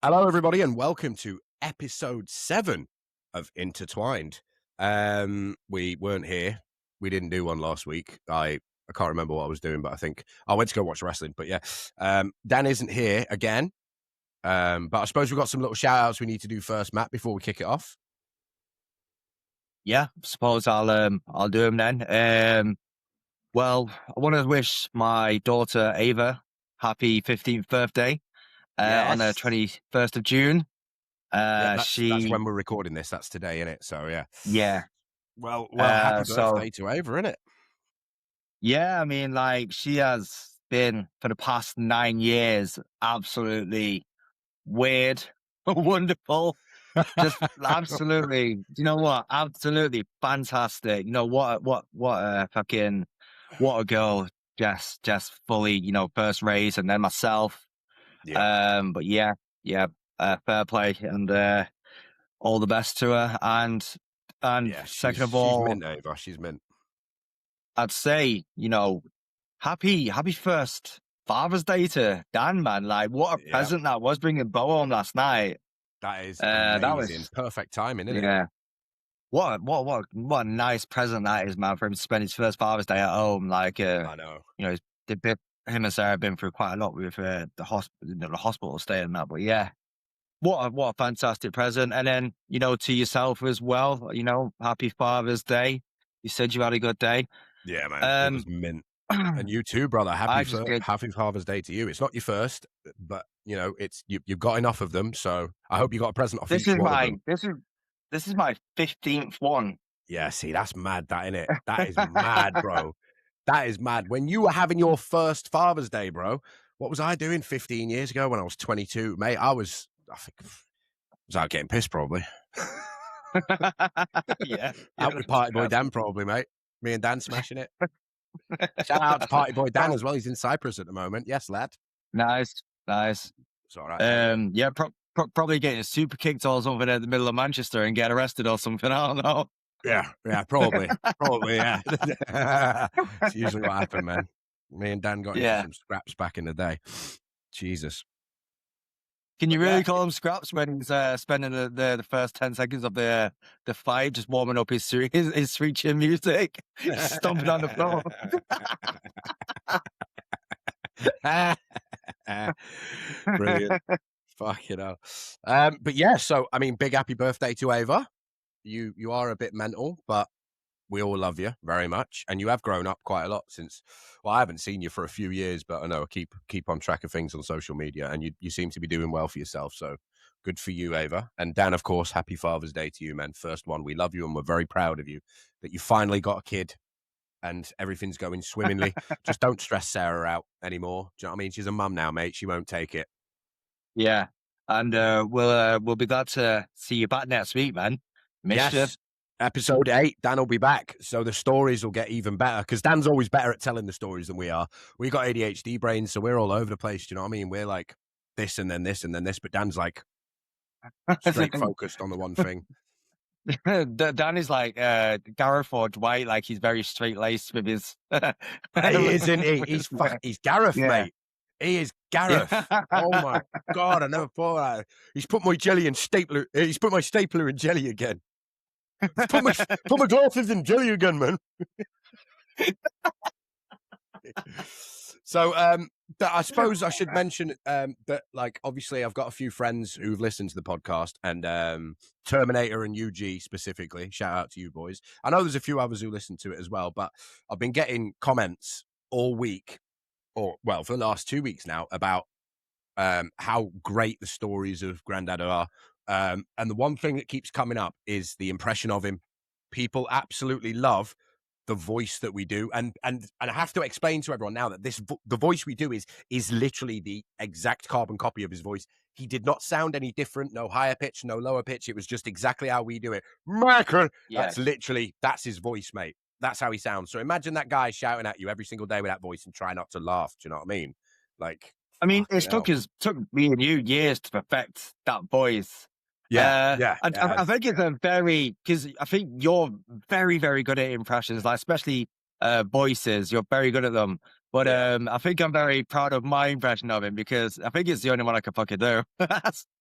Hello, everybody, and welcome to episode 7 of Intertwined. We weren't here. We didn't do one last week. I can't remember what I was doing, but I think I went to go watch wrestling. But yeah, Dan isn't here again. But I suppose we've got some little shout outs we need to do first, Matt, before we kick it off. Yeah, suppose I'll do them then. Well, I want to wish my daughter Ava happy 15th birthday on the 21st of June. That's when we're recording this. That's today, isn't it? So yeah. Well, happy birthday to Ava, innit? Yeah, I mean, like, she has been for the past 9 years absolutely weird, wonderful. Just absolutely, you know what? Absolutely fantastic. You know what a girl. Just fully, first race and then myself. Yeah. But fair play and all the best to her. And second of all, she's mint, Ava. She's mint. I'd say, happy first Father's Day to Dan, man. Like, what a present that was, bringing Bo home last night. That is amazing. That was perfect timing, isn't it? Yeah. What a nice present that is, man, for him to spend his first Father's Day at home. Like, I know. Him and Sarah have been through quite a lot with the hospital stay and that. But yeah, what a fantastic present. And then, to yourself as well, happy Father's Day. You said you had a good day. Yeah, man. It was mint. And you too, brother. Happy Father's Day to you. It's not your first, but it's you've got enough of them. So I hope you got a present off each one of them. This is my 15th one. Yeah, see, that's mad, that, innit? That is mad, bro. That is mad. When you were having your first Father's Day, bro, what was I doing 15 years ago when I was 22? Mate, I was out getting pissed, probably. Yeah. Out with Party Boy Dan, probably, mate. Me and Dan smashing it. Shout out to Party Boy Dan as well. He's in Cyprus at the moment. Yes, lad. Nice. It's all right. Probably getting super kicked or something in the middle of Manchester and get arrested or something. I don't know. Yeah, probably, yeah. It's usually what happened, man. Me and Dan got into some scraps back in the day. Jesus. Can you really call him scraps when he's spending the first 10 seconds of the fight just warming up his sweet chin music, stomping on the floor? Brilliant. Fucking hell. But yeah, so I mean, big happy birthday to Ava. You are a bit mental, but we all love you very much, and you have grown up quite a lot since. Well, I haven't seen you for a few years, but I know I keep on track of things on social media, and you seem to be doing well for yourself. So good for you, Ava. And Dan, of course, happy Father's Day to you, man. First one. We love you, and we're very proud of you that you finally got a kid, and everything's going swimmingly. Just don't stress Sarah out anymore. Do you know what I mean? She's a mum now, mate. She won't take it. Yeah, and we'll be glad to see you back next week, man. Mischief. Yes, episode 8. Dan will be back, so the stories will get even better because Dan's always better at telling the stories than we are. We got ADHD brains, so we're all over the place. Do you know what I mean? We're like this and then this and then this, but Dan's like straight focused on the one thing. Dan is like Gareth or Dwight, like he's very straight laced with his. He isn't he? He's Gareth, mate. He is Gareth. Oh my God, I never thought that. He's put my jelly in stapler. He's put my stapler in jelly again. Put my glasses in jelly again, man. So I suppose I should mention that, like, obviously I've got a few friends who've listened to the podcast, and Terminator and UG specifically. Shout out to you boys. I know there's a few others who listen to it as well, but I've been getting comments all week, or well, for the last 2 weeks now, about how great the stories of Grandad are. And the one thing that keeps coming up is the impression of him. People absolutely love the voice that we do, and I have to explain to everyone now that the voice we do is literally the exact carbon copy of his voice. He did not sound any different, no higher pitch, no lower pitch. It was just exactly how we do it. Michael, that's his voice, mate. That's how he sounds. So imagine that guy shouting at you every single day with that voice and try not to laugh. Do you know what I mean? Like, I mean, it took me and you years to perfect that voice. I think it's because I think you're very, very good at impressions, like especially voices. You're very good at them. But I think I'm very proud of my impression of him because I think it's the only one I can fucking do.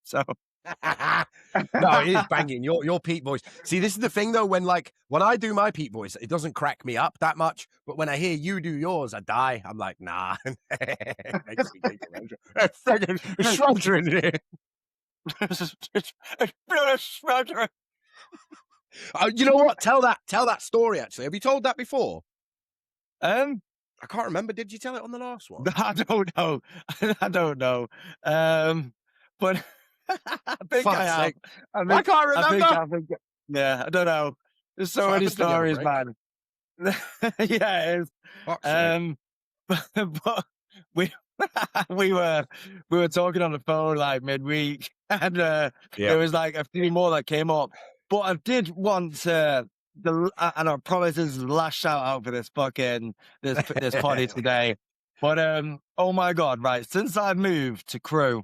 So No, it is banging. Your Pete voice. See, this is the thing though. When I do my Pete voice, it doesn't crack me up that much. But when I hear you do yours, I die. I'm like, nah. Makes me giggle. It's sweltering in here. You know what? Tell that story. Actually, have you told that before? I can't remember. Did you tell it on the last one? I don't know. I don't know. But I think I have. Sake. I can't remember. Yeah, I don't know. There's so many stories, man. Yeah, it is. But we were talking on the phone like midweek, and there was like a few more that came up. But I did want to, and I promise this is the last shout out for this fucking this party today. But oh my god, right? Since I moved to Crewe,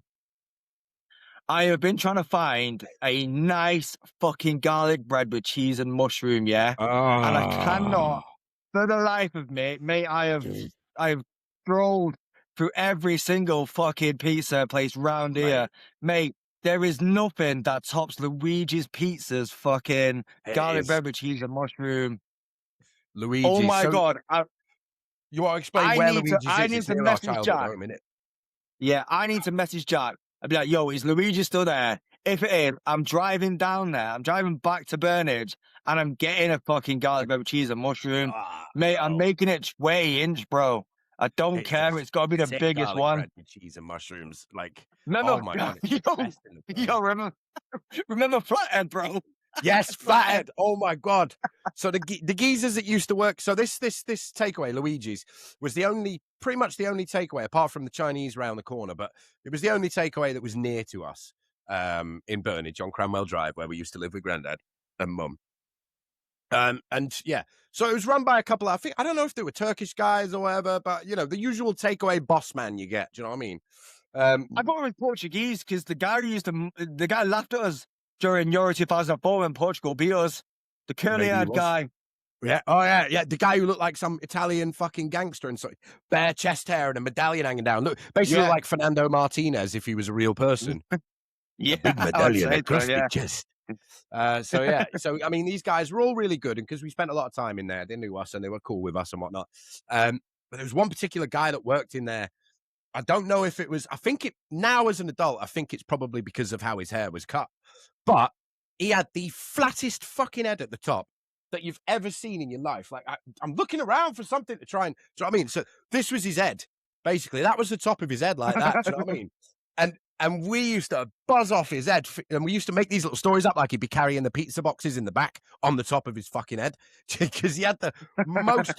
I have been trying to find a nice fucking garlic bread with cheese and mushroom, yeah. And I cannot, for the life of me, mate. I have scrolled through every single fucking pizza place round here, mate. There is nothing that tops Luigi's Pizza's fucking garlic bread with cheese and mushroom. Luigi. Oh my god! You want to explain where Luigi's is? I need to message Jack. Yeah, I need to message Jack. I'd be like, yo, is Luigi still there? If it is, I'm driving down there. I'm driving back to Burnage, and I'm getting a fucking garlic bread with cheese and mushroom. Mate, I'm making it 20-inch, bro. I don't care. It's got to be the biggest one. Bread with cheese and mushrooms. Like, remember, oh my god. Remember Flathead, bro? Yes, Flathead. Oh my god. So the geezers that used to work. So this takeaway, Luigi's, was pretty much the only takeaway, apart from the Chinese round the corner. But it was the only takeaway that was near to us in Burnage on Cranwell Drive, where we used to live with Grandad and Mum. And yeah, so it was run by a couple. I don't know if they were Turkish guys or whatever, but you know, the usual takeaway boss man you get. Do you know what I mean? I thought it was Portuguese because the guy laughed at us during Euro 2004 when Portugal beat us. The curly-haired guy. Yeah. Oh yeah. The guy who looked like some Italian fucking gangster and so bare chest hair and a medallion hanging down. Look, basically like Fernando Martinez if he was a real person. Yeah, a big medallion across the chest. So I mean, these guys were all really good, and because we spent a lot of time in there, they knew us and they were cool with us and whatnot. But there was one particular guy that worked in there. I don't know if it was. Now as an adult, I think it's probably because of how his hair was cut. But he had the flattest fucking head at the top that you've ever seen in your life. Like I'm looking around for something to try and. Do you know what I mean? So this was his head, basically. That was the top of his head, like that. Do you know what I mean? And we used to buzz off his head, and we used to make these little stories up like he'd be carrying the pizza boxes in the back on the top of his fucking head, because he had the most,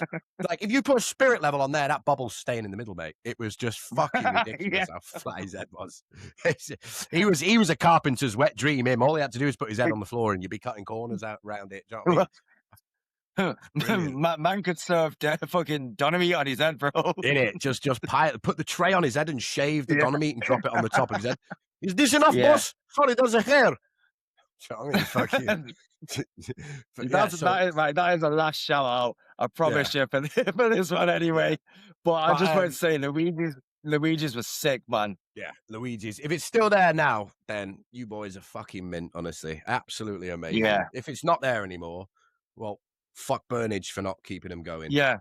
like, if you put a spirit level on there, that bubble's staying in the middle, mate. It was just fucking ridiculous how flat his head was. He was a carpenter's wet dream, him. All he had to do was put his head on the floor and you'd be cutting corners out around it. Do you know what I mean? Man could serve fucking doner meat on his head, bro. In it, just put the tray on his head and shave the doner meat and drop it on the top of his head. Is this enough, boss? Sorry, there's a hair. I mean, fuck you. That is a last shout out. I promise you for this one anyway. But I just want to say Luigi's was sick, man. Yeah, Luigi's. If it's still there now, then you boys are fucking mint. Honestly, absolutely amazing. Yeah. If it's not there anymore, well, fuck Burnage for not keeping them going. Yeah.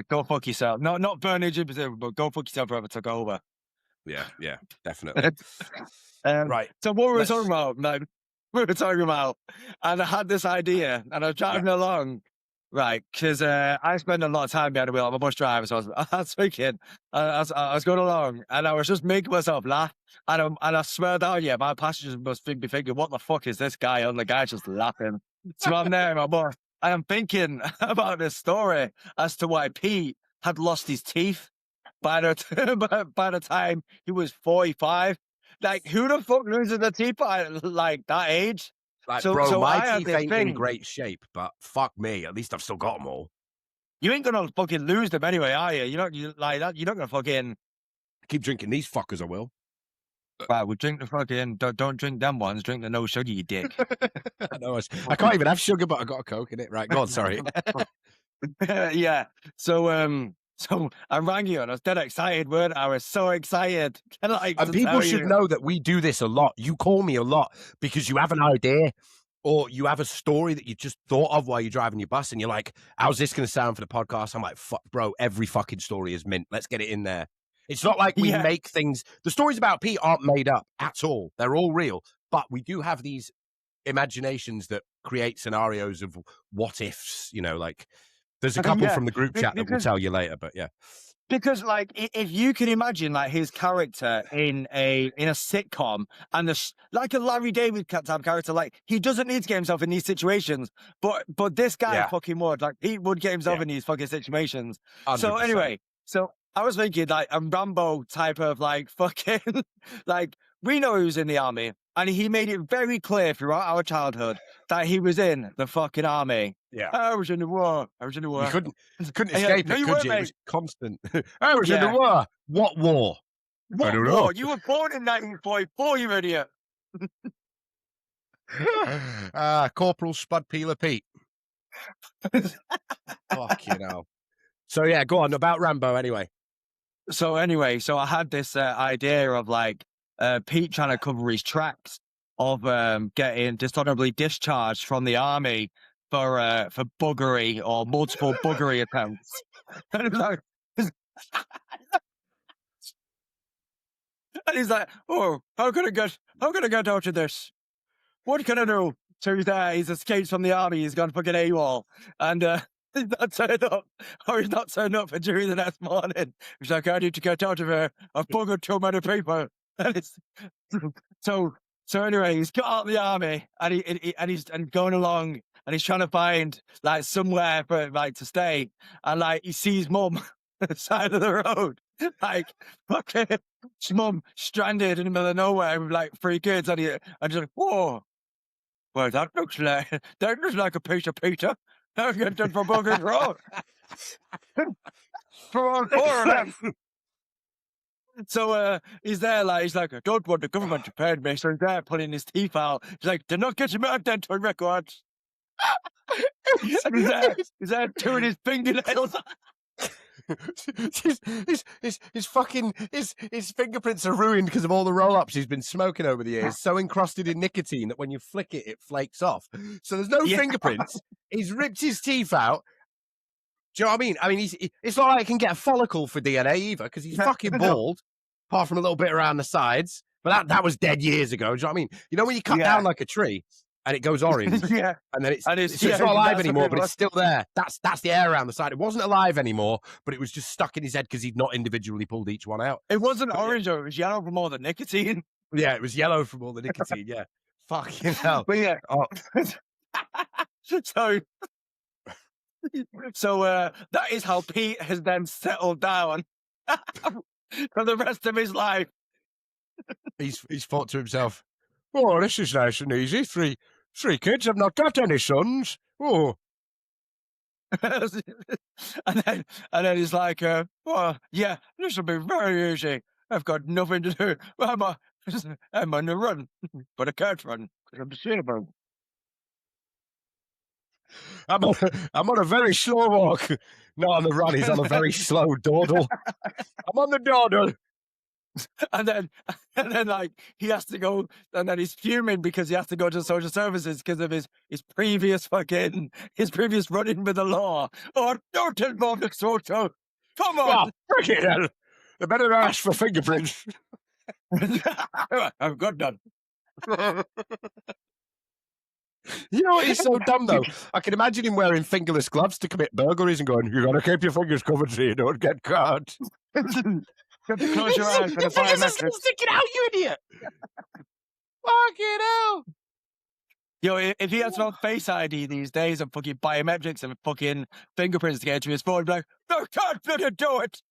Go fuck yourself. No, not Burnage, but go fuck yourself whoever took over. Yeah, definitely. Right. So what were we talking about? Man? We were talking about, and I had this idea, and I was driving along, right? Because I spend a lot of time behind the wheel. I'm a bus driver, so I was thinking, I was going along, and I was just making myself laugh, and I swear down, my passengers must be thinking, what the fuck is this guy? And the guy's just laughing. So I'm there in my bus. I am thinking about this story as to why Pete had lost his teeth by the time he was 45. Like, who the fuck loses their teeth by like that age? Like, bro, my teeth ain't in great shape, but fuck me, at least I've still got them all. You ain't gonna fucking lose them anyway, are you? You're not gonna fucking keep drinking these fuckers. I will. Right, we drink the fucking. Don't drink them ones. Drink the no sugar, you dick. I know. I can't even have sugar, but I got a Coke in it. Right, go on. Sorry. Yeah. So So I rang you and I was dead excited, weren't I? I was so excited. Like, And to people tell should you. know that we do this a lot. You call me a lot because you have an idea or you have a story that you just thought of while you're driving your bus and you're like, how's this going to sound for the podcast? I'm like, fuck, bro, every fucking story is mint. Let's get it in there. It's not like we Yeah. make things. The stories about Pete aren't made up at all. They're all real. But we do have these imaginations that create scenarios of what ifs, you know, like there's a couple Yeah, from the group chat that we'll tell you later, but yeah. because like if you can imagine like his character in a sitcom and like a Larry David type character, like he doesn't need to get himself in these situations, but this guy Yeah. fucking would. Like he would get himself Yeah. in these fucking situations. 100%. So anyway, so I was thinking like a Rambo type of like fucking like we know he was in the army and he made it very clear throughout our childhood that he was in the fucking army. Yeah. I was in the war. I was in the war. You couldn't And you're escape "No, it, you could weren't, you? It mate." was constant. I was in the Yeah. war. What war? What don't war? know. You were born in 1944, you idiot. Corporal Spud Peeler Pete. Fucking hell. So yeah, go on about Rambo anyway. So anyway, so I had this idea of like Pete trying to cover his tracks of getting dishonorably discharged from the army for buggery or multiple buggery attempts. And it's like, and he's like, "Oh, how can I get out of this? What can I do?" So he's escaped from the army. He's gone fucking AWOL, and he's not turned up, or he's not turned up for during the next morning. He's like, "I need to get out of here. I've buggered too many people." And it's so anyway, he's got out of the army, and he's going along, and he's trying to find like somewhere for like to stay, and like he sees mum at the side of the road, like fucking mum stranded in the middle of nowhere with like 3 kids, and he's like, "Whoa. Well, that looks like a piece of pizza. I'll get done for Bugger's Road." For all 4 of them. So he's there, like he's like, "I don't want the government to pay me." So he's there pulling his teeth out. He's like, "They're not getting my dental records." And he's there doing his fingernails. his fucking his fingerprints are ruined because of all the roll-ups he's been smoking over the years, so encrusted in nicotine that when you flick it flakes off. So there's no fingerprints. He's ripped his teeth out. Do you know what I mean? I mean, it's not like he can get a follicle for DNA either because he's fucking bald, apart from a little bit around the sides. But that was dead years ago. Do you know what I mean? You know when you cut down like a tree and it goes orange, Yeah. and then it's not alive anymore, but it's still there. That's the air around the side. It wasn't alive anymore, but it was just stuck in his head because he'd not individually pulled each one out. It wasn't orange, though. It was yellow from all the nicotine. Yeah, it was yellow from all the nicotine. Yeah, fucking hell. But yeah. Oh. So that is how Pete has then settled down for the rest of his life. He's thought to himself, "Oh, this is nice and easy. Three kids. I've not got any sons. Oh." and then he's like, "Oh, yeah, this will be very easy. I've got nothing to do. I'm on the run, but I can't run because I'm disabled. I'm on a very slow walk. Not on the run. He's on a very slow dawdle. I'm on the dawdle." And then like he has to go, and then he's fuming because he has to go to social services because of his previous running with the law. "Oh, don't involve the social. Come on." Oh, freaking hell. They better not ask for fingerprints. I've got none. You know what? He's so dumb, though. I can imagine him wearing fingerless gloves to commit burglaries and going, "You got to keep your fingers covered so you don't get caught." You have to close your eyes for the biometrics. Stick it out, you idiot! Fucking hell! Yo, if he has no Face ID these days and fucking biometrics and fucking fingerprints to get into his phone, he'd be like, "No, can't do it.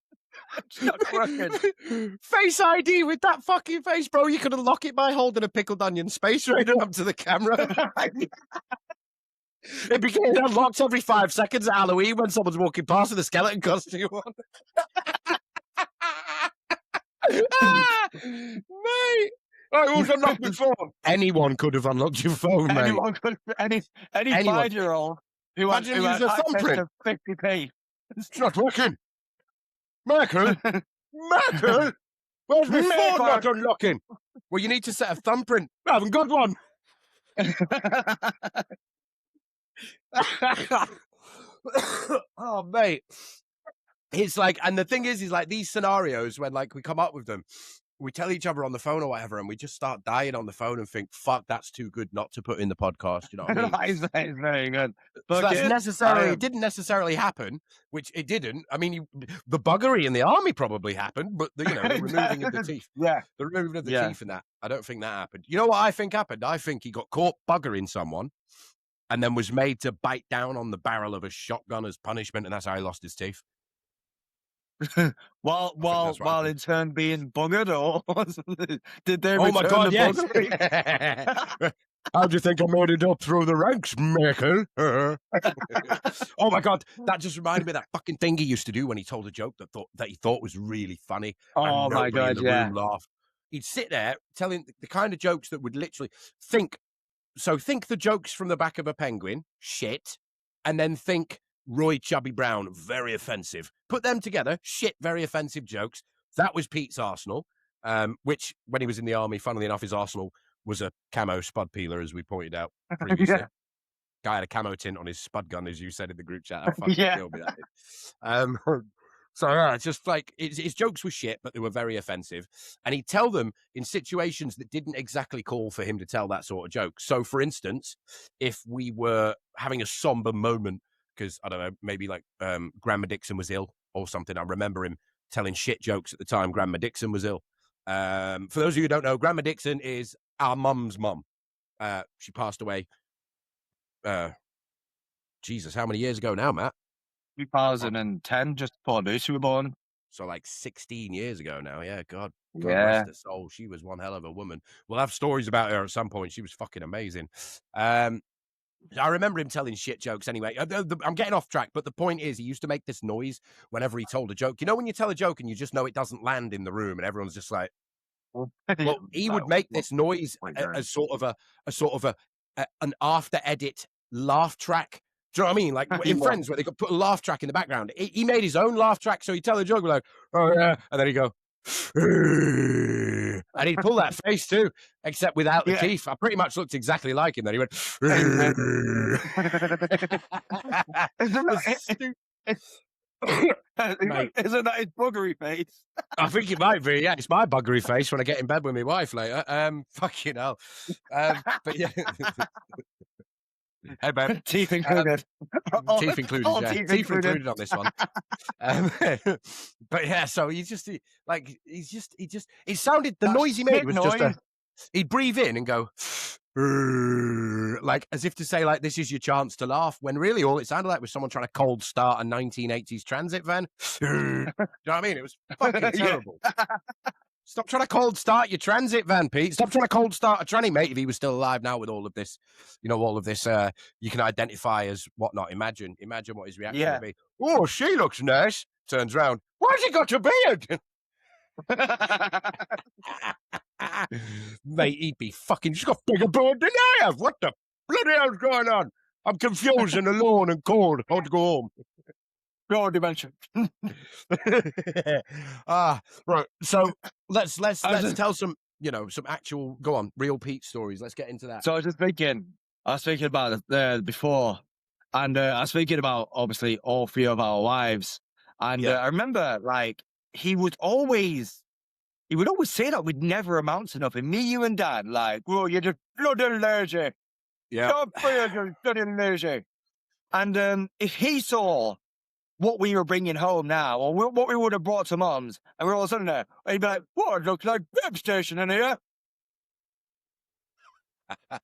It's not working." Face ID with that fucking face, bro. You could unlock it by holding a pickled onion Space Raider up to the camera. It became unlocked every 5 seconds at Halloween when someone's walking past with a skeleton costume on. Mate. Right, who's unlocked your phone? Anyone could have unlocked your phone, mate. Anyone could, any 5-year-old who had Imagine using a access thumbprint. to 50p. It's not working. Michael, Michael, where's my phone Michael. not unlocking? Well, you need to set a thumbprint. I haven't got one. Oh, mate. It's like, and the thing is like these scenarios when like we come up with them, we tell each other on the phone or whatever, and we just start dying on the phone and think, fuck, that's too good not to put in the podcast. You know what I mean? That is very good. So that's it didn't necessarily happen, which it didn't. I mean, the buggery in the army probably happened, but the removing of the teeth. Yeah. The removing of the teeth and that. I don't think that happened. You know what I think happened? I think he got caught buggering someone and then was made to bite down on the barrel of a shotgun as punishment, and that's how he lost his teeth. while in turn being buggered, or did they? Oh my God! Yes. Buggery? How do you think I made it up through the ranks, Michael? Oh my God! That just reminded me of that fucking thing he used to do when he told a joke that he thought was really funny. Oh my God! In the room laughed. He'd sit there telling the kind of jokes that would literally think the jokes from the back of a penguin, shit, and then think Roy Chubby Brown, very offensive. Put them together, shit, very offensive jokes. That was Pete's arsenal, which when he was in the army, funnily enough, his arsenal was a camo spud peeler, as we pointed out previously. Yeah. Guy had a camo tint on his spud gun, as you said in the group chat. That fucking killed me, that did. So yeah, it's just like his jokes were shit, but they were very offensive. And he'd tell them in situations that didn't exactly call for him to tell that sort of joke. So for instance, if we were having a somber moment, because I don't know, maybe like Grandma Dixon was ill or something. I remember him telling shit jokes at the time Grandma Dixon was ill. For those of you who don't know, Grandma Dixon is our mum's mum. She passed away. Jesus, how many years ago now, Matt? 2010, just before Lucy were born. So like 16 years ago now. Yeah, God rest her soul. She was one hell of a woman. We'll have stories about her at some point. She was fucking amazing. I remember him telling shit jokes anyway. I'm getting off track, but the point is he used to make this noise whenever he told a joke. You know when you tell a joke and you just know it doesn't land in the room and everyone's just like, well, he would make this noise as sort of an after edit laugh track. Do you know what I mean? Like in Friends, where they could put a laugh track in the background. He made his own laugh track, so he'd tell a joke like, "Oh yeah," and then he'd go, and he'd pull that face too, except without the teeth. I pretty much looked exactly like him. Then he went, Isn't that his buggery face? I think it might be. Yeah, it's my buggery face when I get in bed with my wife later. Fucking hell. But yeah. Hey, babe. Teeth included. Teeth included, yeah. Teeth included on this one. But yeah, so it sounded, the noise he made was just he'd breathe in and go, like as if to say, like, this is your chance to laugh, when really all it sounded like was someone trying to cold start a 1980s transit van. You know what I mean? It was fucking terrible. Stop trying to cold start your transit van, Pete. Stop trying to cold start a tranny, mate. If he was still alive now with all of this, you can identify as whatnot. Imagine what his reaction would be. Oh, she looks nice. Turns around. Why's he got a beard? Mate, he'd be fucking, she's got a bigger beard than I have. What the bloody hell's going on? I'm confused and alone and cold. I want to go home. Dimension. Right. So let's tell some actual real Pete stories. Let's get into that. So I was thinking about it before, and I was thinking about obviously all three of our wives, and I remember like he would always say that we'd never amount to nothing. Me, you, and Dad, like, well, you're just bloody lazy. Yeah, you're bloody lazy. And if he saw what we were bringing home now, or what we would have brought to Mum's, and we're all sitting there, he'd be like, "What? It looks like Bib Station in here."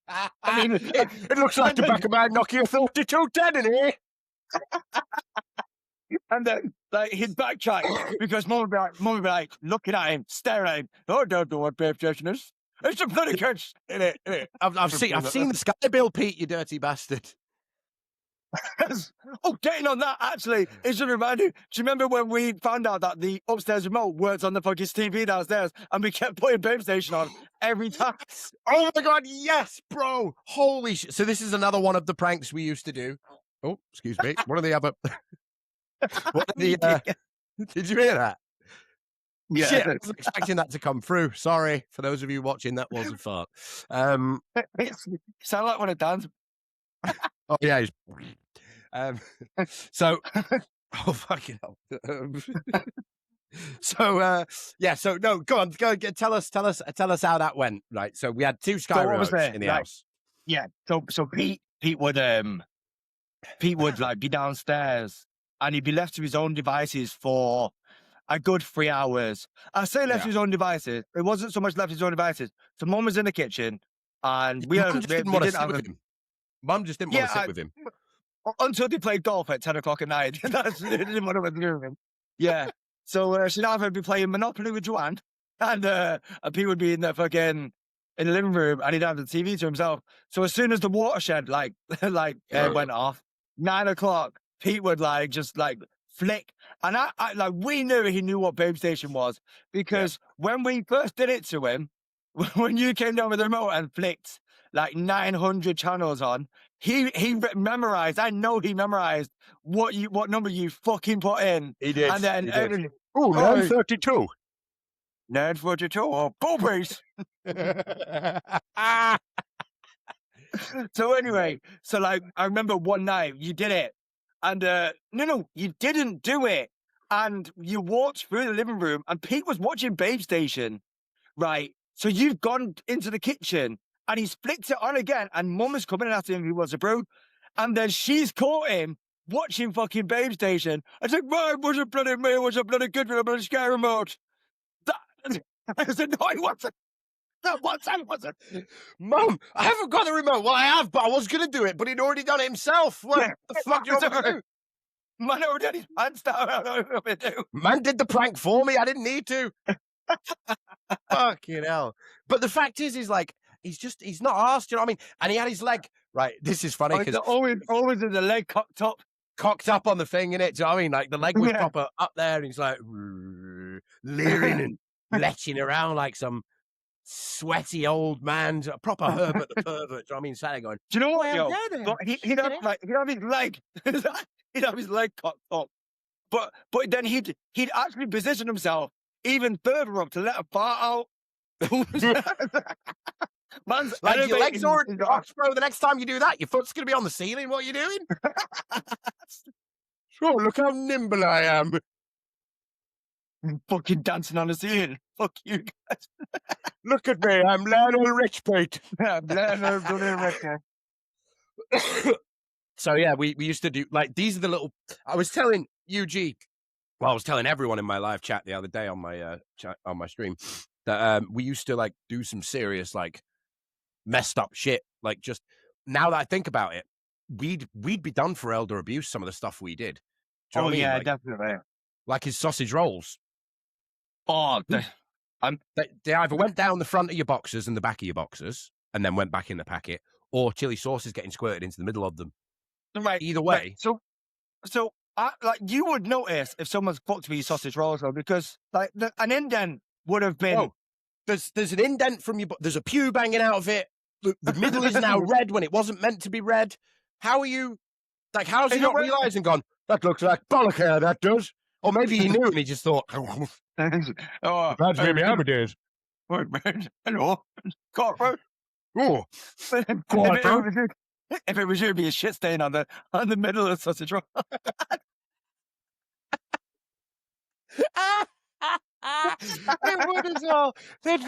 I mean, it looks like the back of my Nokia 3210 in here. And then, like, he'd backtrack because Mum would be like, looking at him, staring at him. "Oh, I don't know what Bib Station is. It's a bloody kids." I've seen the Sky Bill, Pete, you dirty bastard. Oh, getting on that, actually, it's a reminder. Do you remember when we found out that the upstairs remote worked on the fucking TV downstairs and we kept putting Babe Station on every time? Oh my God, yes, bro. Holy shit. So this is another one of the pranks we used to do. Oh, excuse me. One of the other... Did you hear that? Yeah. Shit, I wasn't expecting that to come through. Sorry for those of you watching, that was a fart. Sound like one of Dan's. Oh yeah, so oh fucking hell. So yeah, so no, go on, tell us how that went. Right, so we had 2 sky remotes in the house. Yeah, so Pete would like be downstairs and he'd be left to his own devices for a good 3 hours. I say left to his own devices. It wasn't so much left to his own devices. So Mum was in the kitchen and Mum just didn't want to sit with him. Mum just didn't want to sit with him. Until they played golf at 10 o'clock at night. They didn't want to do with him. Yeah. So she'd either be playing Monopoly with Joanne and Pete would be in the fucking in the living room and he'd have the TV to himself. So as soon as the watershed went off, 9 o'clock, Pete would just flick. And I we knew he knew what Babe Station was because when we first did it to him, when you came down with the remote and flicked 900 channels on, he memorized. I know he memorized what number you fucking put in. He did. And then 932. 942 or boobies. So anyway, I remember one night you did it, and no, you didn't do it, and you walked through the living room, and Pete was watching Babe Station, right? So you've gone into the kitchen, and he's flicked it on again, and Mum is coming and asking him if he wants a brew, and then she's caught him watching fucking Babe Station. I said, "Mum, was a bloody me? Was a bloody good for a bloody scary remote?" I said, "No, it wasn't. That wasn't. Mum, I haven't got the remote. Well, I have, but I was going to do it, but he'd already done it himself. What the fuck do you want me to do? Man already had his pants down. I don't know what I'm going to do. Man did the prank for me. I didn't need to. Fucking hell. But the fact is he's not asked, you know what I mean? And he had his leg, right, this is funny because always in the leg cocked up on the thing, innit? Do you know what I mean? The leg was proper up there and he's leering and leching around like some sweaty old man, a proper Herbert the pervert. Do you know what I mean? Sat there going, do you know what? He'd have his leg, he'd have his leg cocked up, but then he'd actually position himself even further up to let a fart out. Man's your legs already cocked, bro. The next time you do that, your foot's gonna be on the ceiling. What are you doing? Oh, look how nimble I am. Fucking dancing on the ceiling. Fuck you guys. Look at me, I'm Lionel Richpate. So yeah, we used to do these are the little. I was telling UG, well, I was telling everyone in my live chat the other day on my stream that we used to do some serious messed up shit. Just now that I think about it, we'd be done for elder abuse. Some of the stuff we did. Do you know what I mean? Yeah, definitely. Like his sausage rolls. Oh, they either went down the front of your boxers and the back of your boxers and then went back in the packet, or chili sauce is getting squirted into the middle of them. Right. Either way. Right. So you would notice if someone's fucked with your sausage rolls, though, because an indent would have been. Oh, there's an indent from your. There's a pube hanging out of it. The middle is now red when it wasn't meant to be red. How are you? How's he not realised and gone? That looks like bollock hair. That does. Or maybe he knew and he just thought. Oh, that's Jimmy Amadeus. Hello, cockroach. Oh, if it was you, it'd be a shit stain on the middle of the sausage roll. It would as well. There'd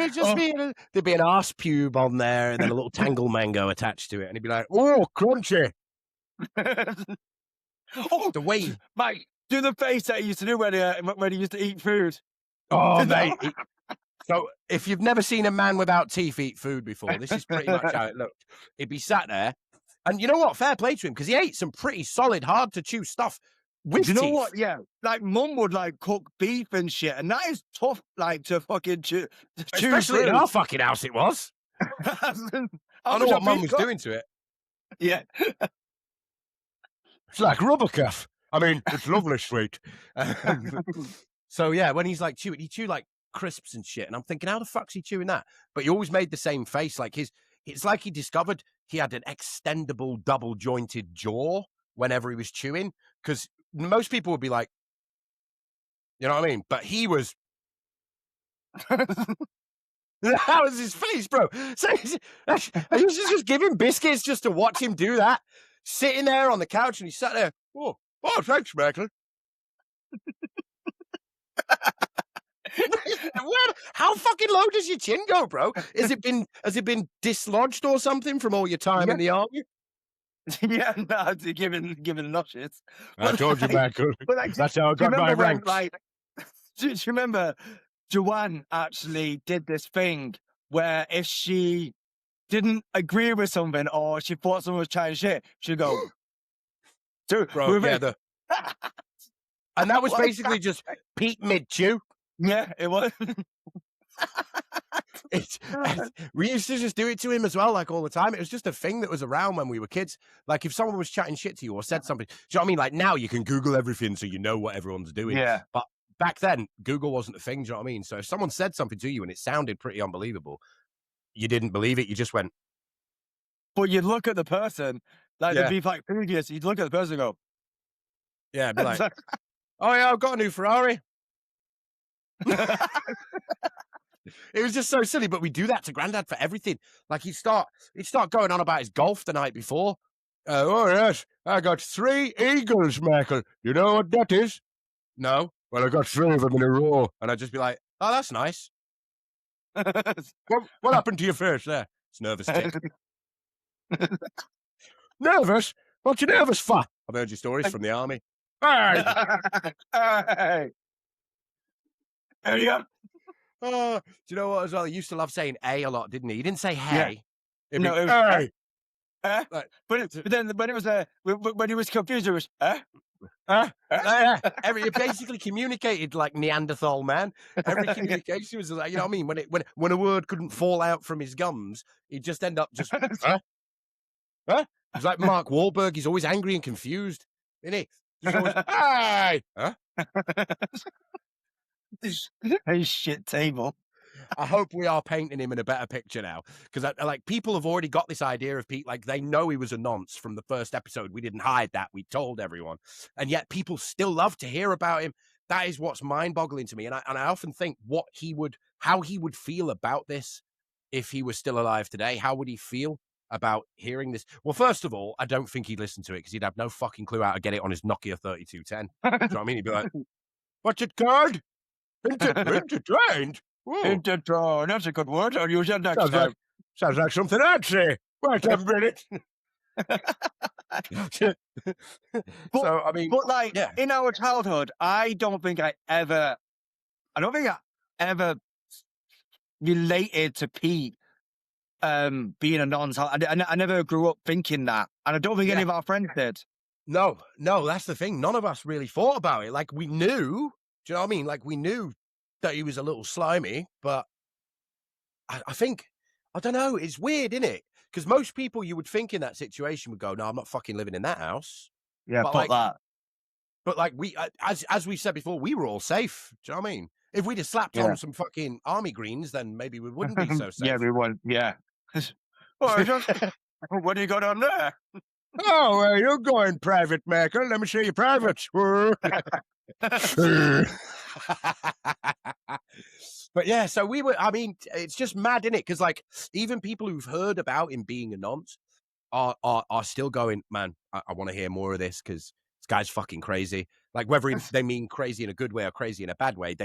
be an arse pube on there and then a little tangle mango attached to it, and he'd be like, "Oh, crunchy." The way, Mike, do the face that he used to do when he used to eat food. Oh, mate. So if you've never seen a man without teeth eat food before, this is pretty much how it looked. He'd be sat there, and you know what? Fair play to him, because he ate some pretty solid, hard to chew stuff with you know teeth. what? Yeah, Mum would cook beef and shit, and that is tough. To fucking chew. Especially in our fucking house, it was. I know what Mum was doing to it. Yeah, it's like rubber cuff. I mean, it's lovely, sweet. So yeah, when he's chewing, he chew crisps and shit, and I'm thinking, how the fuck's he chewing that? But he always made the same face. It's like he discovered he had an extendable, double jointed jaw whenever he was chewing. Because most people would be like, You know what I mean? But he was. That was his face, bro. So I used to just give him biscuits just to watch him do that. Sitting there on the couch, and he sat there. Oh, thanks, Michael. How fucking low does your chin go, bro? Has it been dislodged or something from all your time in the army? Yeah, no, giving enough shits. I told you, Michael. That's how I got my ranks. Do you remember Joanne actually did this thing where if she didn't agree with something or she thought someone was trying shit, she'd go, dude, bro, yeah, and that was basically just Pete mid-chew. Yeah, it was. We used to just do it to him as well, like all the time. It was just a thing that was around when we were kids. Like if someone was chatting shit to you or said something, do you know what I mean? Like now you can Google everything so you know what everyone's doing. Yeah. But back then, Google wasn't a thing, do you know what I mean? So if someone said something to you and it sounded pretty unbelievable, you didn't believe it. You just went. But you'd look at the person, like the beef like previous, you'd look at the person and go. Yeah, be like, oh yeah, I've got a new Ferrari. It was just so silly, but we do that to Grandad for everything. Like he'd start going on about his golf the night before. Oh yes, I got 3 eagles, Michael. You know what that is? No. Well, I got 3 of them in a row, and I'd just be like, "Oh, that's nice." What happened to your face there? It's nervous tick. Nervous? What you nervous for? I've heard your stories from the army. Hey! Hey! There you go. Oh, do you know what as well? He used to love saying "a" lot, didn't he? He didn't say "hey." Yeah. No, it was hey. Like, but then when it was when he was confused, it was He basically communicated like Neanderthal man. Every communication was like, you know what I mean? When a word couldn't fall out from his gums, he'd just end up just Huh? He's like Mark Wahlberg. He's always angry and confused, isn't he? He's always, hey! Huh? His shit table. I hope we are painting him in a better picture now, because like people have already got this idea of Pete. Like they know he was a nonce from the first episode. We didn't hide that. We told everyone, and yet people still love to hear about him. That is what's mind-boggling to me. And I often think how he would feel about this if he was still alive today. How would he feel about hearing this? Well, first of all, I don't think he'd listen to it because he'd have no fucking clue how to get it on his Nokia 3210. Do you know what I mean? He'd be like, "What's it called? Intertwined? Intertwined. That's a good word. I'll use that next time. Sounds like something I'd say. Wait a minute." So I mean, but like in our childhood, I don't think I ever related to Pete being a nonce. I never grew up thinking that, and I don't think any of our friends did. No, that's the thing. None of us really thought about it. Like we knew. Do you know what I mean? Like we knew that he was a little slimy, but I think, I don't know, it's weird, isn't it? Because most people you would think in that situation would go, "No, I'm not fucking living in that house." Yeah, but that. But like we, as we said before, we were all safe. Do you know what I mean? If we'd have slapped on some fucking army greens, then maybe we wouldn't be so safe. Yeah, we would. Yeah. What do you got on there? Oh, where are you going, Private Michael? Let me show you private. But yeah, so we were, I mean, it's just mad, isn't it? Because like even people who've heard about him being a nonce are still going, man, I want to hear more of this because this guy's fucking crazy. Like whether they mean crazy in a good way or crazy in a bad way,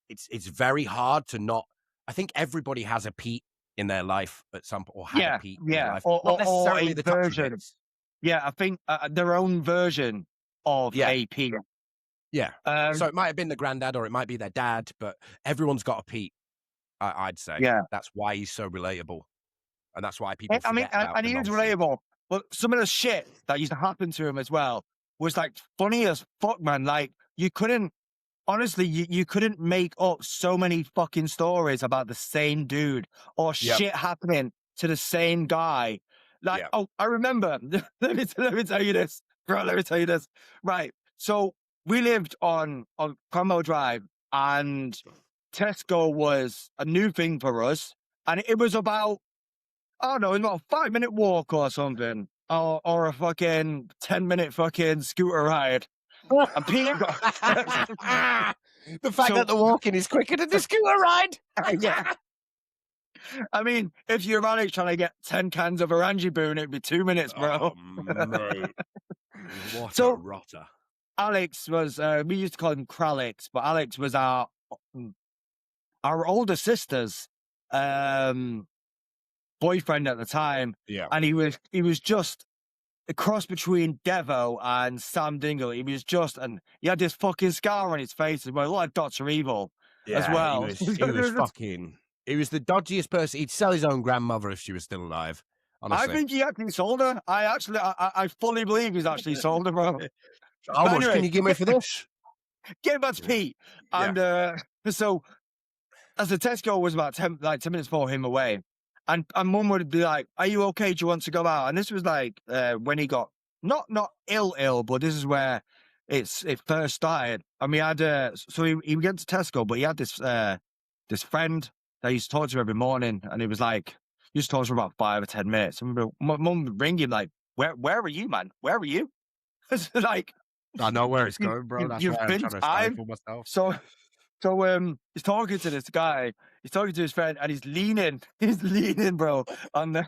it's very hard to not. I think everybody has a Pete in their life at some point, or had a Pete in their life. Not necessarily the version. Yeah, I think their own version of a Pete. Yeah. So it might have been the granddad or it might be their dad, but everyone's got a Pete, I'd say. Yeah. That's why he's so relatable. And that's why people and he is relatable. But some of the shit that used to happen to him as well was like funny as fuck, man. Like you couldn't make up so many fucking stories about the same dude or shit happening to the same guy. Like, oh, I remember. let me tell you this, bro. Let me tell you this. Right. So we lived on Cromwell Drive, and Tesco was a new thing for us, and it was about, I don't know, it was about a 5-minute walk or something, or a fucking 10-minute fucking scooter ride. And Peter got the fact that the walking is quicker than the scooter ride. yeah. I mean, if you're Alex trying to get 10 cans of Orange Boon, it'd be 2 minutes, bro. Oh, mate. What So- a rotter. Alex was, we used to call him Kralix, but Alex was our older sister's boyfriend at the time. Yeah. And he was just a cross between Devo and Sam Dingle. He was just, and he had this fucking scar on his face as well, like Dr. Evil as well. He was fucking, he was the dodgiest person. He'd sell his own grandmother if she was still alive. Honestly. I think he actually sold her. I fully believe he's actually sold her, bro. How much can you give me for this? Getting back to Pete. And so as the Tesco was about 10 minutes for him away, and mum would be like, "Are you okay? Do you want to go out?" And this was like when he got not ill, but this is where it first started. And we had so he went to Tesco, but he had this friend that he used to talk to every morning, and he was like, used to talk to him about 5 or 10 minutes. And my mum would ring him like, "Where are you, man? Where are you?" It's like, I know where it's going, bro. That's you've why I'm been trying to time. stifle myself. So he's talking to this guy. He's talking to his friend, and he's leaning, bro, on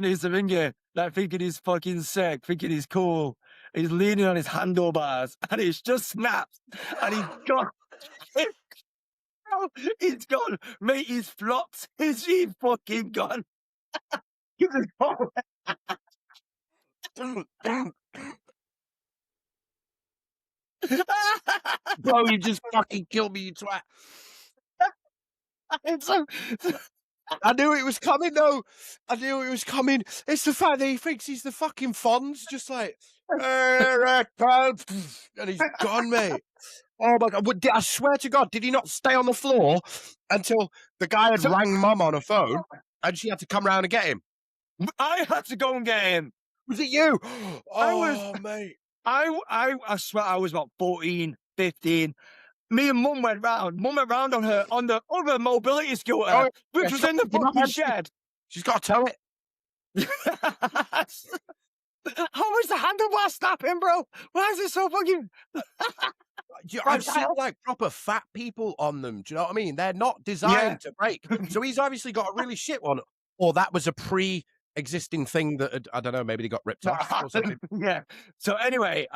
his finger, like thinking he's fucking sick, thinking he's cool. He's leaning on his handlebars, and he's just snapped, and he's gone. He's gone, mate. He's flopped. He's fucking gone. He's gone. Bro, you just fucking killed me, you twat. I knew it was coming, though. I knew it was coming. It's the fact that he thinks he's the fucking Fonz, just like, and he's gone, mate. Oh my God. I swear to God, did he not stay on the floor until the guy had rang mum on a phone and she had to come round and get him? I had to go and get him. Was it you? Mate. I swear I was about 14, 15. Me and mum went round. Mum went round on the other mobility scooter, which was in the fucking shed. She's got to tell it. How is the handlebar snapping, bro? Why is it so fucking... I've seen like proper fat people on them. Do you know what I mean? They're not designed to break. So he's obviously got a really shit one. Or that was a pre-existing thing that I don't know, maybe they got ripped off or something. Yeah. So anyway,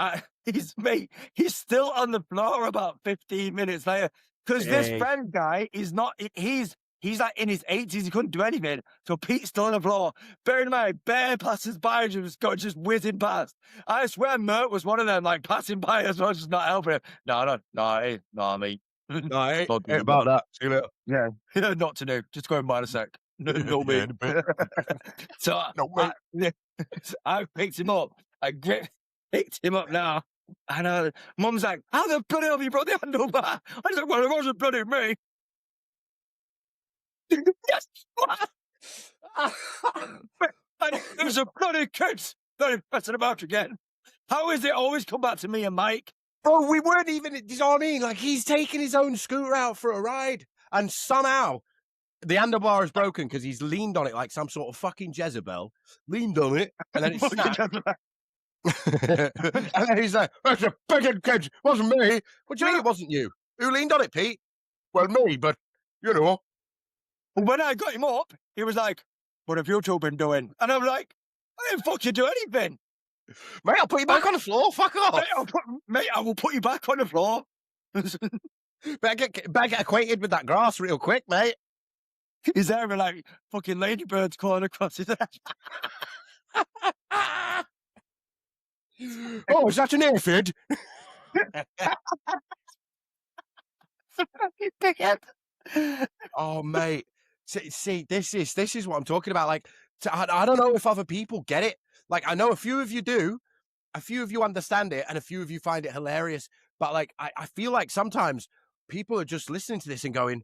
he's still on the floor about 15 minutes later. Because this friend guy is not, he's like in his 80s, he couldn't do anything. So Pete's still on the floor. Bearing in mind, bare passers by just whizzing past. I swear Mert was one of them, like passing by as well, just not helping him. No, me. No, I ain't about that. See you later. Yeah, not to do. Just go and buy a sec. No, me. So I picked him up. I picked him up now. And mum's like, "How the bloody hell have you brought the handlebar?" I was like, "Well, it wasn't bloody me." Yes. And it was a bloody kids bloody messing about again. How is it always come back to me and Mike? Bro, we weren't even, you know what I mean? Like, he's taking his own scooter out for a ride, and somehow the handlebar is broken because he's leaned on it like some sort of fucking Jezebel. Leaned on it, and then it snapped. And then he's like, "That's a fucking kid. Wasn't me." What do you mean it wasn't you? Who leaned on it, Pete? Well, me, but, you know. When I got him up, he was like, "What have you two been doing?" And I'm like, "I didn't fucking do anything. Mate, I'll put you back on the floor. Fuck off." Mate, I will put you back on the floor. Better get acquainted with that grass real quick, mate. He's there with like fucking ladybirds calling across his head. Oh, is that an aphid? Oh, mate. See, this is what I'm talking about. Like, I don't know if other people get it. Like, I know a few of you do, a few of you understand it, and a few of you find it hilarious. But like, I feel like sometimes people are just listening to this and going,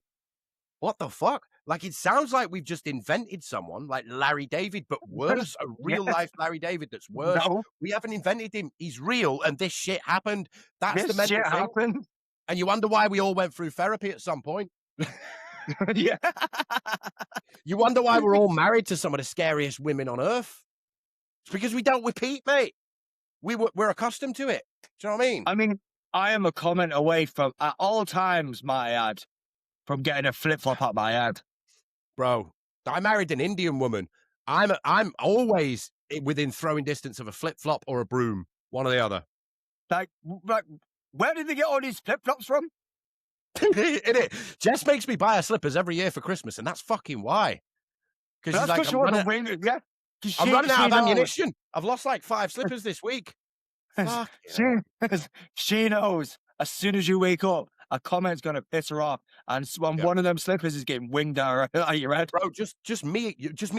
"What the fuck?" Like, it sounds like we've just invented someone like Larry David, but worse, a real life Larry David that's worse. No. We haven't invented him. He's real, and this shit happened. That's the mental thing. Happened. And you wonder why we all went through therapy at some point. Yeah. You wonder why we're all married to some of the scariest women on earth. It's because we dealt with Pete, mate. we're accustomed to it. Do you know what I mean? I mean, I am a comment away from, at all times, my ad, from getting a flip-flop at my head. Bro, I married an Indian woman. I'm always within throwing distance of a flip-flop or a broom, one or the other. Like, where did they get all these flip-flops from? It. Jess makes me buy her slippers every year for Christmas, and that's fucking why. Because she's like, I'm running out of ammunition. I've lost like 5 slippers this week. Fuck. She knows as soon as you wake up, a comment's going to piss her off, and one of them slippers is getting winged at your head. Bro, just me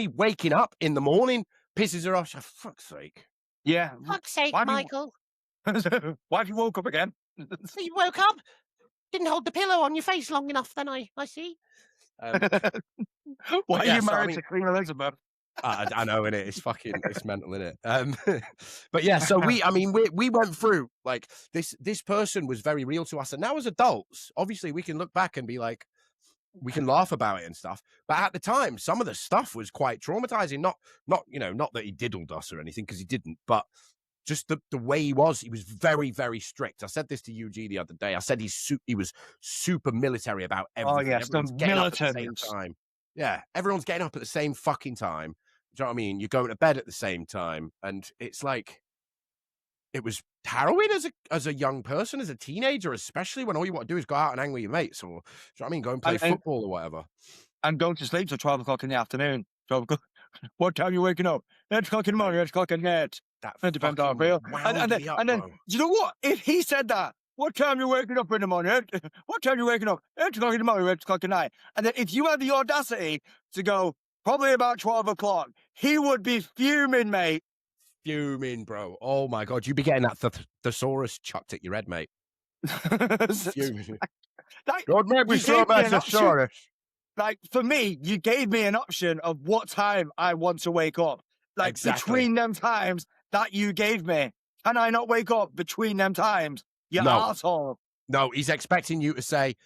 waking up in the morning pisses her off. For fuck's sake. Yeah. Fuck's sake, Michael. Why have you woke up again? So you woke up? Didn't hold the pillow on your face long enough, then I see. Why are you married to Queen Elizabeth? I know, innit? It's fucking, it's mental, innit? But yeah, so we went through, like, this person was very real to us. And now as adults, obviously we can look back and be like, we can laugh about it and stuff. But at the time, some of the stuff was quite traumatizing. Not that he diddled us or anything, because he didn't, but just the way he was very, very strict. I said this to UG the other day. I said he was super military about everything. Oh, yes, everyone's getting up at the same time. Yeah, everyone's getting up at the same fucking time. Do you know what I mean? You're going to bed at the same time. And it's like, it was harrowing as a young person, as a teenager, especially when all you want to do is go out and hang with your mates, or, do you know what I mean? Go and play football or whatever. And go to sleep till 12 o'clock in the afternoon. 12 o'clock. What time are you waking up? 8 o'clock in the morning, 8 o'clock at night. That depends on real. And then, you know what? If he said that, what time are you waking up in the morning? What time are you waking up? 8 o'clock in the morning, 8 o'clock at night. And then if you had the audacity to go, probably about 12 o'clock, he would be fuming, mate. Fuming, bro. Oh my God. You'd be getting that thesaurus chucked at your head, mate. Fuming. God, make me so much thesaurus. Like, for me, you gave me an option of what time I want to wake up. Like, between them times that you gave me, can I not wake up between them times? You arsehole. No, he's expecting you to say,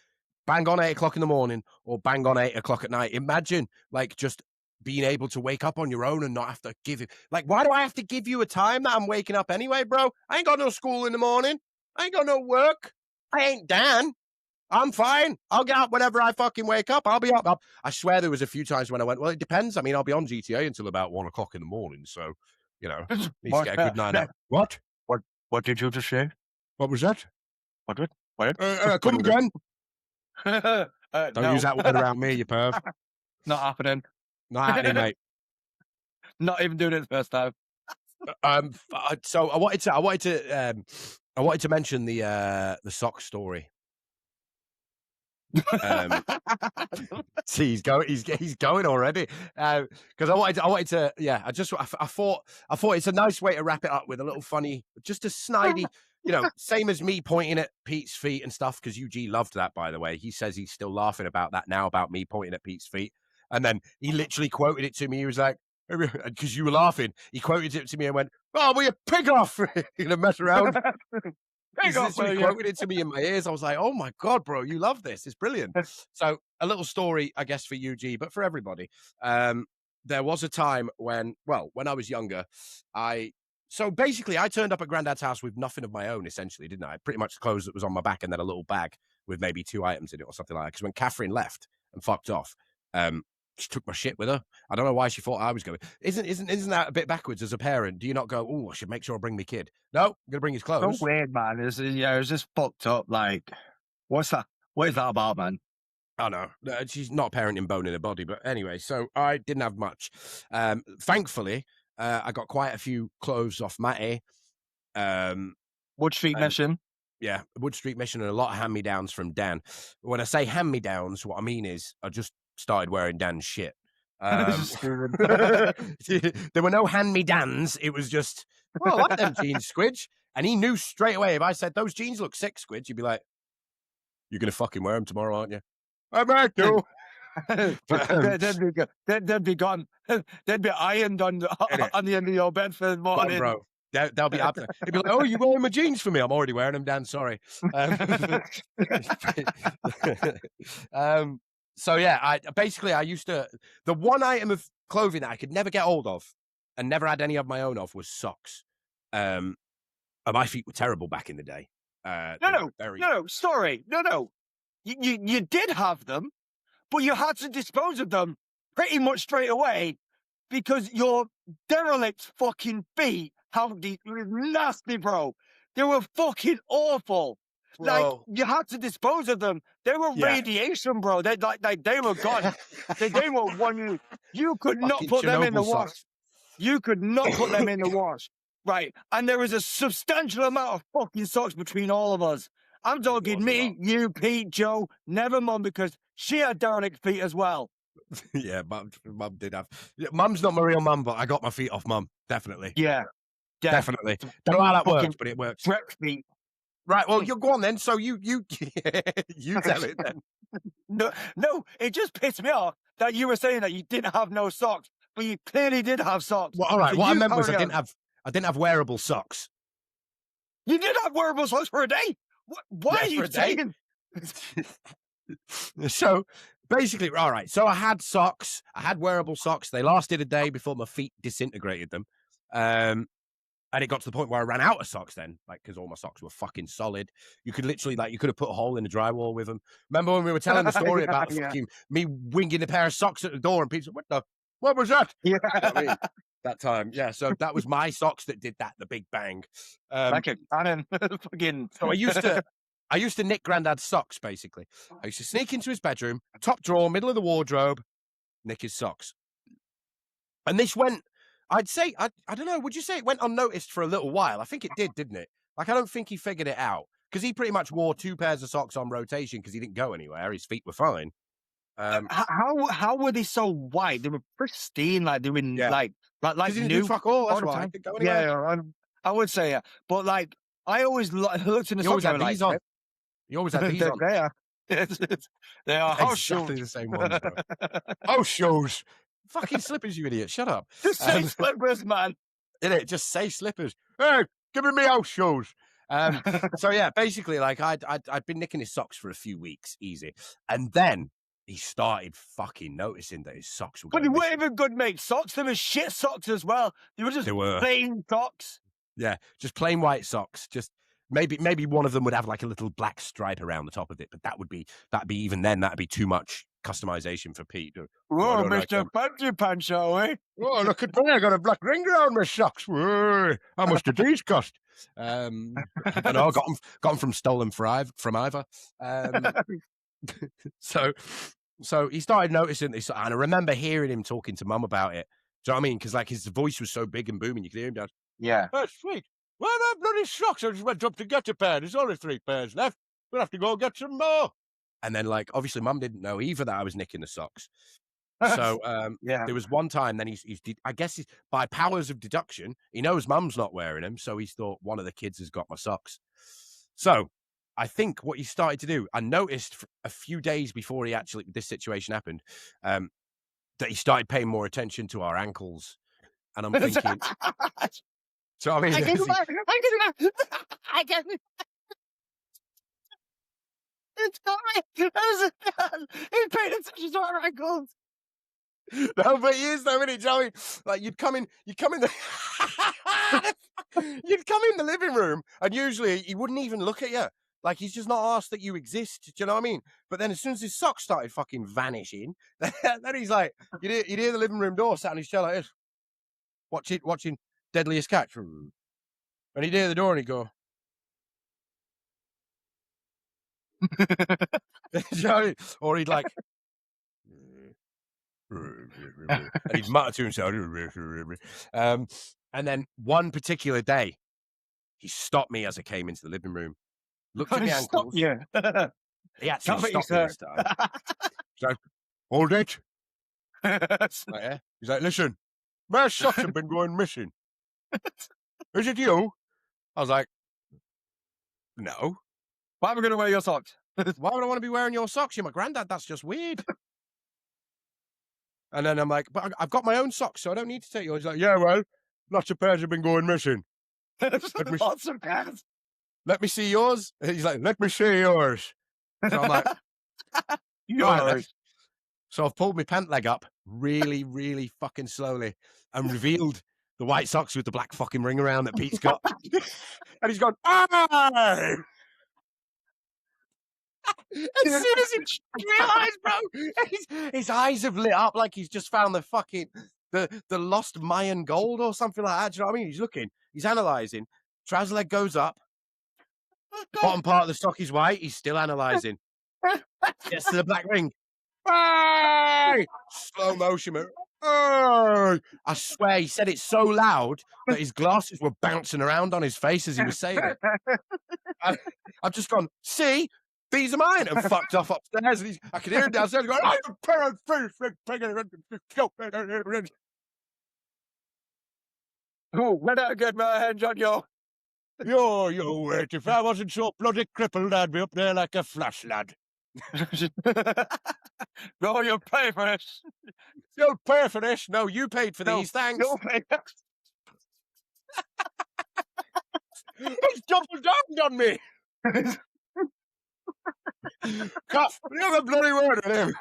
bang on 8 o'clock in the morning or bang on 8 o'clock at night. Imagine, like, just being able to wake up on your own and not have to give it. Like, why do I have to give you a time that I'm waking up anyway, bro? I ain't got no school in the morning. I ain't got no work. I ain't Dan. I'm fine. I'll get up whenever I fucking wake up. I'll be up. I swear there was a few times when I went, well, it depends. I mean, I'll be on GTA until about 1 o'clock in the morning. So, you know, need to get a good night out. What? What did you just say? What was that? What? Come again. Don't use that word around me, you perv. Not happening. Not happening, mate. Not even doing it the first time. So I wanted to mention the sock story. See, he's going already. Because I wanted to. Yeah, I thought it's a nice way to wrap it up with a little funny, just a snidey. You know, same as me pointing at Pete's feet and stuff, because UG loved that, by the way. He says he's still laughing about that now, about me pointing at Pete's feet. And then he literally quoted it to me. He was like, because you were laughing, he quoted it to me and went, oh, will you pig off? You're going to mess around. He quoted it to me in my ears. I was like, oh my God, bro, you love this. It's brilliant. So a little story, I guess, for UG, but for everybody. There was a time when I was younger, So basically, I turned up at Grandad's house with nothing of my own, essentially, didn't I? Pretty much clothes that was on my back and then a little bag with maybe 2 items in it or something like that. Because when Catherine left and fucked off, she took my shit with her. I don't know why she thought I was going. Isn't that a bit backwards as a parent? Do you not go, oh, I should make sure I bring my kid? No, I'm going to bring his clothes. So weird, man. It's just fucked up. Like, what's that? What is that about, man? Oh, no. She's not parenting bone in her body. But anyway, so I didn't have much. Thankfully, I got quite a few clothes off Matty. Wood Street Mission. Yeah, Wood Street Mission, and a lot of hand-me-downs from Dan. When I say hand-me-downs, what I mean is I just started wearing Dan's shit. There were no hand-me-downs. It was just, I like them jeans, Squidge. And he knew straight away, if I said, those jeans look sick, Squidge, he'd be like, you're going to fucking wear them tomorrow, aren't you? I might do. They'd be gone. They'd be ironed on the end of your bed for the morning. Bro. They'll be up there. He'd be like, oh, you wearing my jeans for me? I'm already wearing them, Dan. Sorry. So yeah, I used to, the one item of clothing that I could never get hold of and never had any of my own of was socks. my feet were terrible back in the day. Sorry. You did have them, but you had to dispose of them pretty much straight away because your derelict fucking feet were nasty, bro. They were fucking awful. Bro. Like, you had to dispose of them. They were radiation, bro. They were gone. they were one. You could not Fucking put them in the Chernobyl wash. socks. You could not put them in the wash. Right. And there is a substantial amount of fucking socks between all of us. I'm talking me, you, Pete, Joe, never Mum, because she had derelict feet as well. Yeah, Mum did have. Mum's not my real mum, but I got my feet off Mum. Definitely. Yeah. Definitely. Don't know how that works, but it works. Prep feet. Right. Well, you go on then. So you you tell it then. No, it just pissed me off that you were saying that you didn't have no socks, but you clearly did have socks. Well, all right. So What I meant was carry I didn't have wearable socks. You did have wearable socks for a day. Why are you saying? So basically, all right. So I had socks. I had wearable socks. They lasted a day before my feet disintegrated them. And it got to the point where I ran out of socks then, like, because all my socks were fucking solid. You could literally, like, you could have put a hole in the drywall with them. Remember when we were telling the story about fucking me winging a pair of socks at the door and people said, what was that? Yeah. You know what I mean? That time. Yeah. So that was my socks that did that, the big bang. Like a cannon. Fucking. So I used to nick Grandad's socks, basically. I used to sneak into his bedroom, top drawer, middle of the wardrobe, nick his socks. And this went, I'd say, I don't know, would you say it went unnoticed for a little while? I think it did, didn't it? Like, I don't think he figured it out. Because he pretty much wore 2 pairs of socks on rotation because he didn't go anywhere. His feet were fine. How were they so white? They were pristine, like they were like new. Fuck all. That's why. Yeah, I would say yeah. But like, I always looked in the socks. These on. You always had these on. They are. They are house exactly shoes. the same ones, bro. House shoes. Fucking slippers, you idiot. Shut up. Just say slippers, man. Innit? Just say slippers. Hey, give me house shoes. So yeah, basically, like I'd been nicking his socks for a few weeks, easy, and then he started fucking noticing that his socks were. But they weren't even good, mate. Socks. They were shit socks as well. They were just plain socks. Yeah, just plain white socks. Just maybe one of them would have like a little black stripe around the top of it, but that'd be even then that'd be too much customization for Pete. Whoa, Mr. Panty Pants, are we? Oh, look at me! I got a black ring around my socks. Whoa, how much did these cost? I don't know. Got them from stolen from Ivor. So he started noticing this, and I remember hearing him talking to Mum about it. Do you know what I mean? Because like his voice was so big and booming, you could hear him down. Yeah. Oh, sweet. Well, that bloody socks. I just went up to get a pair. There's only 3 pairs left. We'll have to go get some more. And then, like, obviously, Mum didn't know either that I was nicking the socks. So there was one time. Then I guess by powers of deduction, he knows Mum's not wearing them, so he thought one of the kids has got my socks. So I think what he started to do, I noticed a few days before this situation happened, that he started paying more attention to our ankles, and I'm thinking. So I mean, I can. It's coming. He's paying attention to our ankles. No, but he is though, isn't it, Joey? Like you'd come in the you'd come in the living room, and usually he wouldn't even look at you. Like he's just not asked that you exist. Do you know what I mean? But then as soon as his socks started fucking vanishing, then he's like, you'd hear the living room door sat on his chair like this, watching Deadliest Catch, and he'd hear the door and he'd go. Do you know what I mean? Or he'd like. And he'd mutter to himself. And then one particular day, he stopped me as I came into the living room, looked at my ankles. Yeah. He actually stopped me this time. He's like, hold it. Yeah. He's like, listen, my socks have been going missing. Is it you? I was like, no. Why am I going to wear your socks? Why would I want to be wearing your socks? You're my granddad. That's just weird. And then I'm like, but I've got my own socks, so I don't need to take yours. He's like, yeah, well, lots of pairs have been going missing. Lots of pairs. Let me see yours. He's like, let me see yours. So I'm like, yours. So I've pulled my pant leg up really, really fucking slowly and revealed the white socks with the black fucking ring around that Pete's got. And he's gone, "Hey!" As soon as he realised, bro, his eyes have lit up like he's just found the fucking the lost Mayan gold or something like that. Do you know what I mean? He's looking, he's analysing. Trouser leg goes up. Bottom part of the sock is white. He's still analysing. Gets to the black ring. Hey! Slow motion. Hey! I swear he said it so loud that his glasses were bouncing around on his face as he was saying it. I've just gone, see? These are mine, and fucked off upstairs. And I could hear him downstairs going, oh, when I get my hands on you. Yo, wait. If I wasn't so bloody crippled, I'd be up there like a flash lad. No, you'll pay for this. You'll pay for this? No, you paid for these, thanks. You'll pay. He's doubled down on me. Cuff, you have a bloody word with him.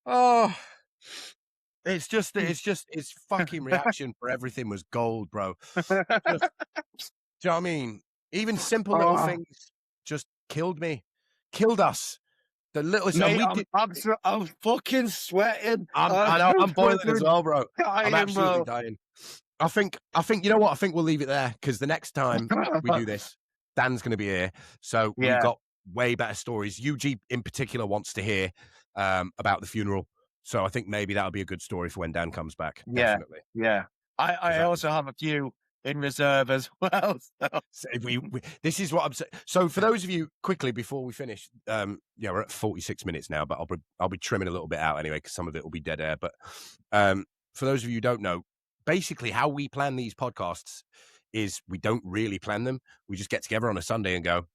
Oh, it's just his fucking reaction for everything was gold, bro. Do you know what I mean? Even simple little things just killed me, killed us. The littlest. Mate, I'm fucking sweating. I know I'm boiling as well, bro. Dying, I'm absolutely dying. I think you know what? I think we'll leave it there because the next time we do this, Dan's going to be here, so we've got way better stories. UG in particular wants to hear about the funeral, so I think maybe that'll be a good story for when Dan comes back. Definitely. Yeah. I also have a few in reserve as well. So this is what I'm saying. So for those of you, quickly before we finish, we're at 46 minutes now, but I'll be trimming a little bit out anyway because some of it will be dead air. But for those of you who don't know, basically how we plan these podcasts is we don't really plan them. We just get together on a Sunday and go,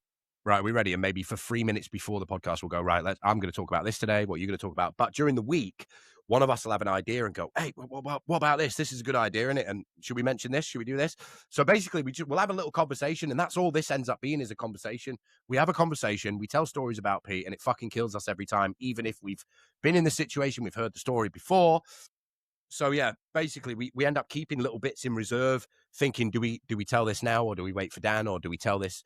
right, we're ready. And maybe for 3 minutes before the podcast, we'll go, right, I'm going to talk about this today. What are you going to talk about? But during the week, one of us will have an idea and go, hey, what about this? This is a good idea, isn't it? And should we mention this? Should we do this? So basically, we'll have a little conversation, and that's all this ends up being is a conversation. We have a conversation. We tell stories about Pete, and it fucking kills us every time, even if we've been in the situation, we've heard the story before. So yeah, basically we end up keeping little bits in reserve, thinking, do we tell this now, or do we wait for Dan, or do we tell this,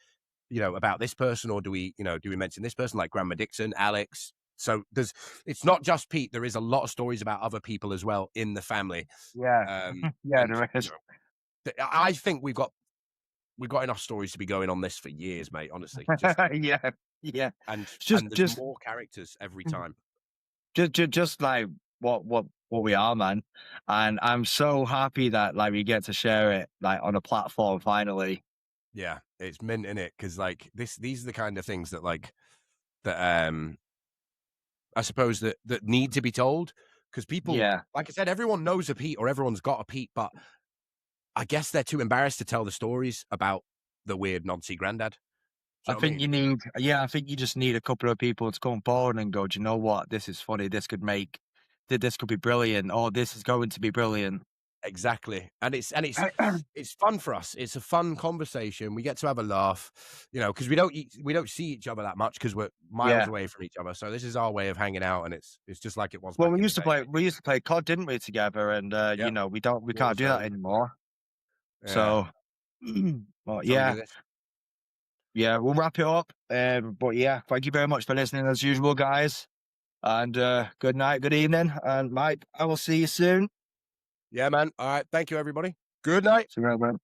about this person, or do we mention this person like Grandma Dixon, Alex? So it's not just Pete. There is a lot of stories about other people as well in the family. Yeah, there is. I think we've got enough stories to be going on this for years, mate. Honestly, yeah, and just there's more characters every time. Just like what we are, man. And I'm so happy that like we get to share it like on a platform finally. Yeah, it's mint in it because like these are the kind of things that I suppose that need to be told because people, like I said, everyone knows a Pete or everyone's got a Pete, but I guess they're too embarrassed to tell the stories about the weird Nazi Grandad. I think you just need a couple of people to come forward and go, do you know what? This is funny. This could be brilliant, or this is going to be brilliant. Exactly. And it's fun for us. It's a fun conversation. We get to have a laugh, because we don't see each other that much because we're miles away from each other. So this is our way of hanging out, and it's just like it was. Well, we used to play COD, didn't we, together? And we can't do that anymore. Yeah. So, well, we'll wrap it up. But yeah, thank you very much for listening as usual, guys. And good night, good evening, and Mike, I will see you soon. Yeah, man. All right. Thank you, everybody. Good night. See you around, man.